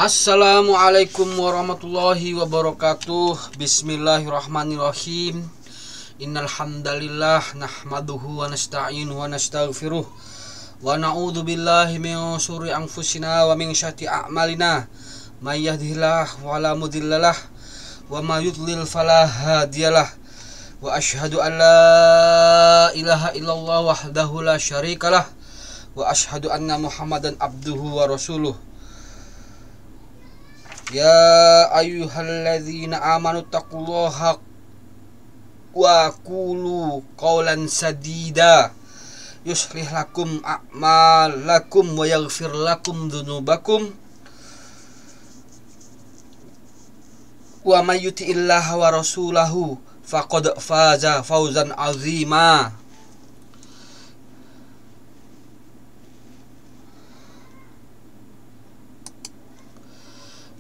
Assalamualaikum warahmatullahi wabarakatuh. Bismillahirrahmanirrahim. Innal hamdalillah nahmaduhu wa nasta'inuhu wa nastaghfiruh wa na'udzu billahi min syururi anfusina wa min syarri a'malina. May yahdihillahu fala mudhillalah wa may yudlil fala hadiyalah. Wa asyhadu an la ilaha illallah wahdahu la syarikalah wa asyhadu anna Muhammadan abduhu wa rasuluh. Ya ayyuhalladzina amanu taqullaha wa qulu qawlan sadida yuslih lakum a'malakum wa yaghfir lakum dzunubakum wa may yuti'illaha wa rasulahu faqad faza fawzan 'azima.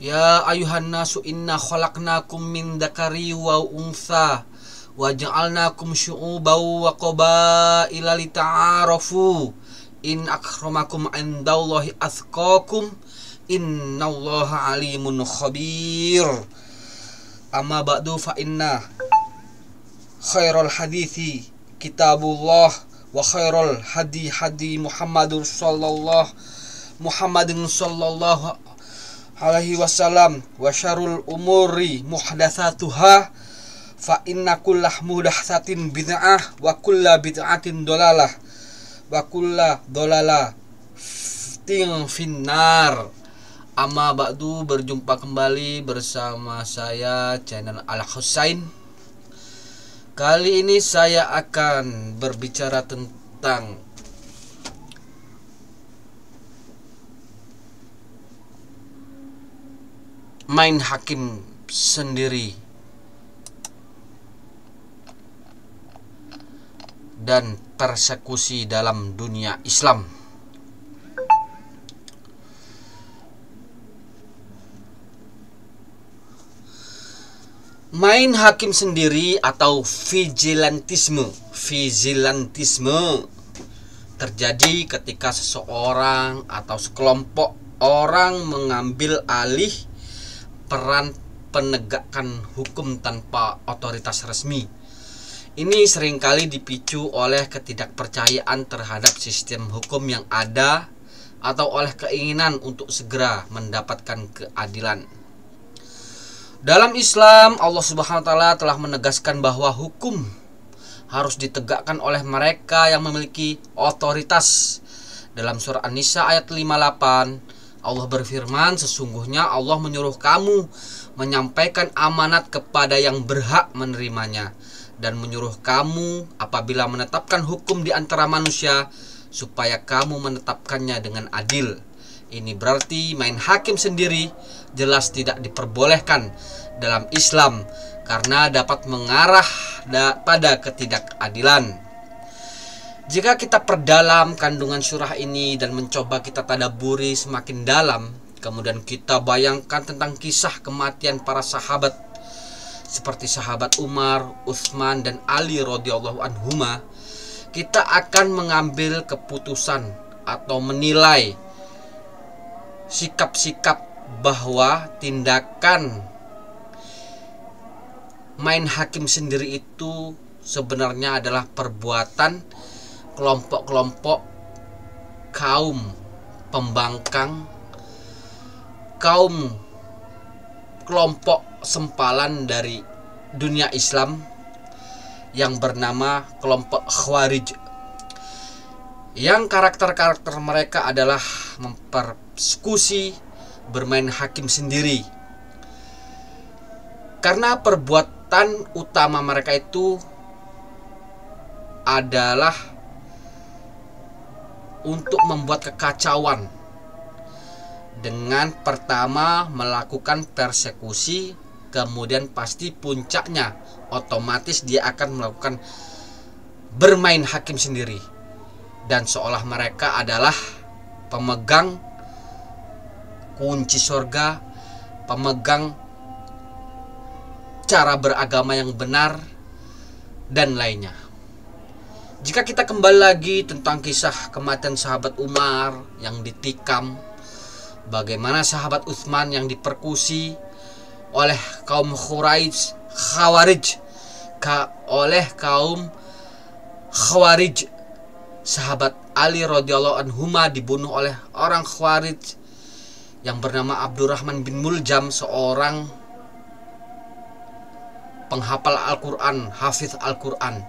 Ya ayuhan nasu inna khalaqnakum min dzakari wa untha wa ja'alnakum syu'uban wa qabaila lita'arafu in akramakum 'indallahi atqakum innallaha alimun khabir. Amma ba'du fa inna khairal hadithi kitabullah wa khairal hadi Muhammadin sallallahu alaihi wasallam wa syarrul umuri muhdatsatuha fa inna kullah muhdatsatin bid'ah wa kullu bid'atin dolalah wa kullu dolalatin finnar. Amma ba'du, berjumpa kembali bersama saya channel Al Husain. Kali ini saya akan berbicara tentang main hakim sendiri dan persekusi dalam dunia Islam. Main hakim sendiri atau vigilantisme terjadi ketika seseorang atau sekelompok orang mengambil alih peran penegakan hukum tanpa otoritas resmi. Ini seringkali dipicu oleh ketidakpercayaan terhadap sistem hukum yang ada atau oleh keinginan untuk segera mendapatkan keadilan. Dalam Islam, Allah Subhanahu wa taala telah menegaskan bahwa hukum harus ditegakkan oleh mereka yang memiliki otoritas. Dalam surah An-Nisa ayat 58, Allah berfirman, sesungguhnya Allah menyuruh kamu menyampaikan amanat kepada yang berhak menerimanya dan menyuruh kamu apabila menetapkan hukum di antara manusia supaya kamu menetapkannya dengan adil. Ini berarti main hakim sendiri jelas tidak diperbolehkan dalam Islam karena dapat mengarah pada ketidakadilan. Jika kita perdalam kandungan surah ini dan mencoba kita tadaburi semakin dalam, kemudian kita bayangkan tentang kisah kematian para sahabat seperti sahabat Umar, Utsman, dan Ali radhiyallahu anhuma, kita akan mengambil keputusan atau menilai sikap-sikap bahwa tindakan main hakim sendiri itu sebenarnya adalah perbuatan kelompok-kelompok kaum pembangkang, kelompok sempalan dari dunia Islam yang bernama kelompok Khawarij, yang karakter-karakter mereka adalah mempersekusi, bermain hakim sendiri. Karena perbuatan utama mereka itu adalah untuk membuat kekacauan dengan pertama melakukan persekusi, kemudian pasti puncaknya otomatis dia akan melakukan bermain hakim sendiri, dan seolah mereka adalah pemegang kunci surga, pemegang cara beragama yang benar, dan lainnya. Jika kita kembali lagi tentang kisah kematian sahabat Umar yang ditikam, Bagaimana sahabat Utsman yang dipersekusi oleh kaum Khawarij, oleh kaum Khawarij. Sahabat Ali radhiyallahu anhuma dibunuh oleh orang Khawarij yang bernama Abdurrahman bin Muljam, seorang penghafal Al-Quran, hafiz Al-Quran,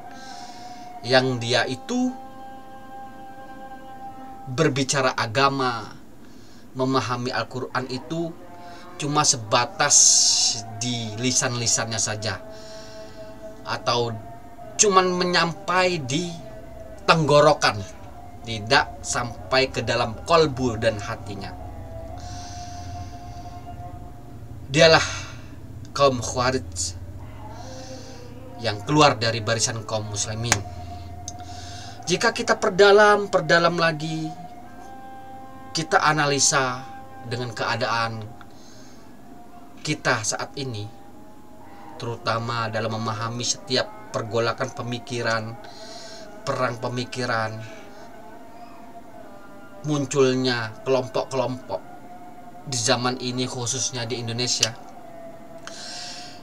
yang dia itu berbicara agama, memahami Al-Quran itu cuma sebatas di lisan-lisannya saja, atau cuman menyampai di tenggorokan, tidak sampai ke dalam kolbu dan hatinya. Dialah kaum Khawarij yang keluar dari barisan kaum muslimin. Jika kita perdalam lagi, kita analisa dengan keadaan kita saat ini, terutama dalam memahami setiap pergolakan pemikiran, perang pemikiran, munculnya kelompok-kelompok di zaman ini, khususnya di Indonesia.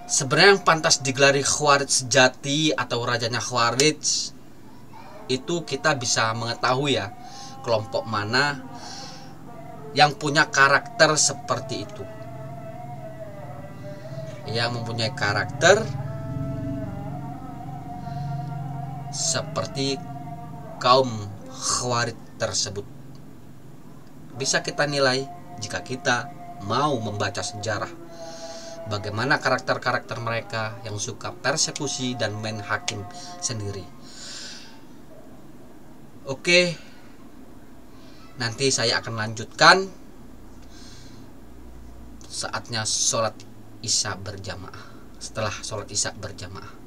Sebenarnya yang pantas digelari Khawarij sejati atau rajanya Khawarij itu kita bisa mengetahui ya, kelompok mana yang punya karakter seperti itu, yang mempunyai karakter seperti kaum Khawarij tersebut. Bisa kita nilai jika kita mau membaca sejarah, bagaimana karakter-karakter mereka yang suka persekusi dan main hakim sendiri. Oke, nanti saya akan lanjutkan saatnya sholat isya berjamaah, setelah sholat isya berjamaah.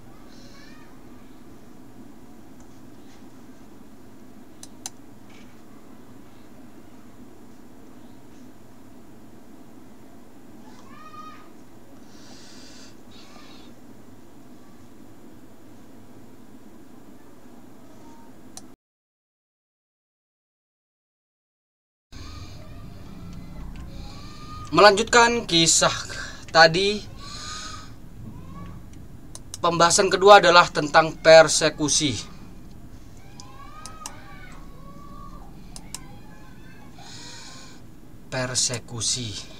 Melanjutkan kisah tadi, pembahasan kedua adalah tentang persekusi. Persekusi.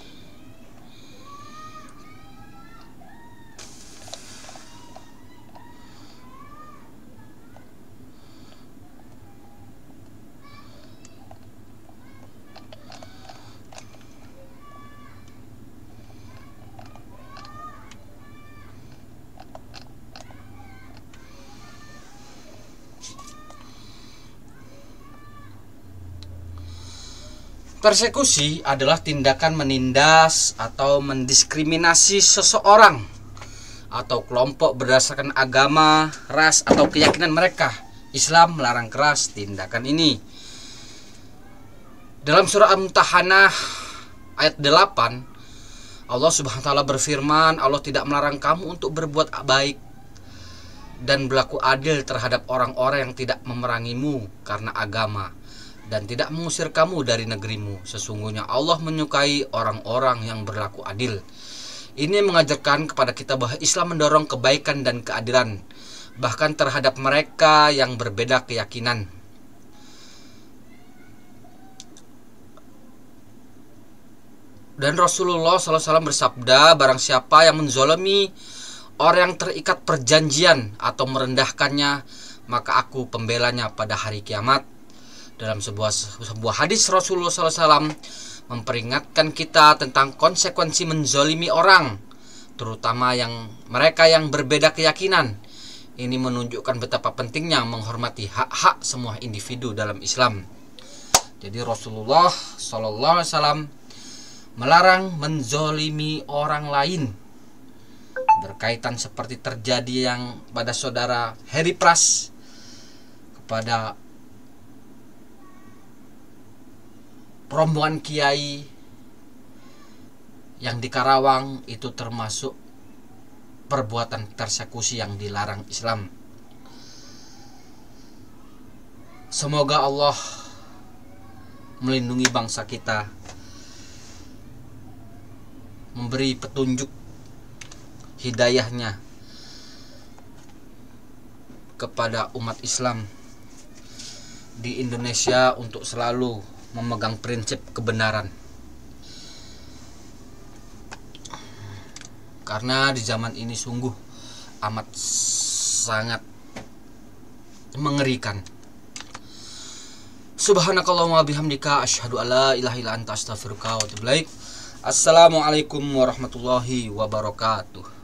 Persekusi adalah tindakan menindas atau mendiskriminasi seseorang atau kelompok berdasarkan agama, ras, atau keyakinan mereka. Islam melarang keras tindakan ini. Dalam surah Al-Mumtahanah ayat 8, Allah Subhanahu wa taala berfirman, Allah tidak melarang kamu untuk berbuat baik dan berlaku adil terhadap orang-orang yang tidak memerangimu karena agama dan tidak mengusir kamu dari negerimu. Sesungguhnya Allah menyukai orang-orang yang berlaku adil. Ini mengajarkan kepada kita bahwa Islam mendorong kebaikan dan keadilan, bahkan terhadap mereka yang berbeda keyakinan. Dan Rasulullah SAW bersabda, barang siapa yang menzalimi orang yang terikat perjanjian atau merendahkannya, maka aku pembelanya pada hari kiamat. Dalam sebuah hadis Rasulullah SAW memperingatkan kita tentang konsekuensi menzalimi orang, terutama mereka yang berbeda keyakinan. Ini menunjukkan betapa pentingnya menghormati hak-hak semua individu dalam Islam. Jadi Rasulullah SAW melarang menzalimi orang lain, berkaitan seperti terjadi yang pada saudara Harry Pras kepada rombongan kiai yang di Karawang. Itu termasuk perbuatan persekusi yang dilarang Islam. Semoga Allah melindungi bangsa kita memberi petunjuk hidayahnya kepada umat Islam di Indonesia untuk selalu memegang prinsip kebenaran. Karena di zaman ini sungguh amat sangat mengerikan. Subhanakallahumma bihamdika asyhadu alla ilaha illa anta astaghfiruka wa atubu ilaik. Assalamualaikum warahmatullahi wabarakatuh.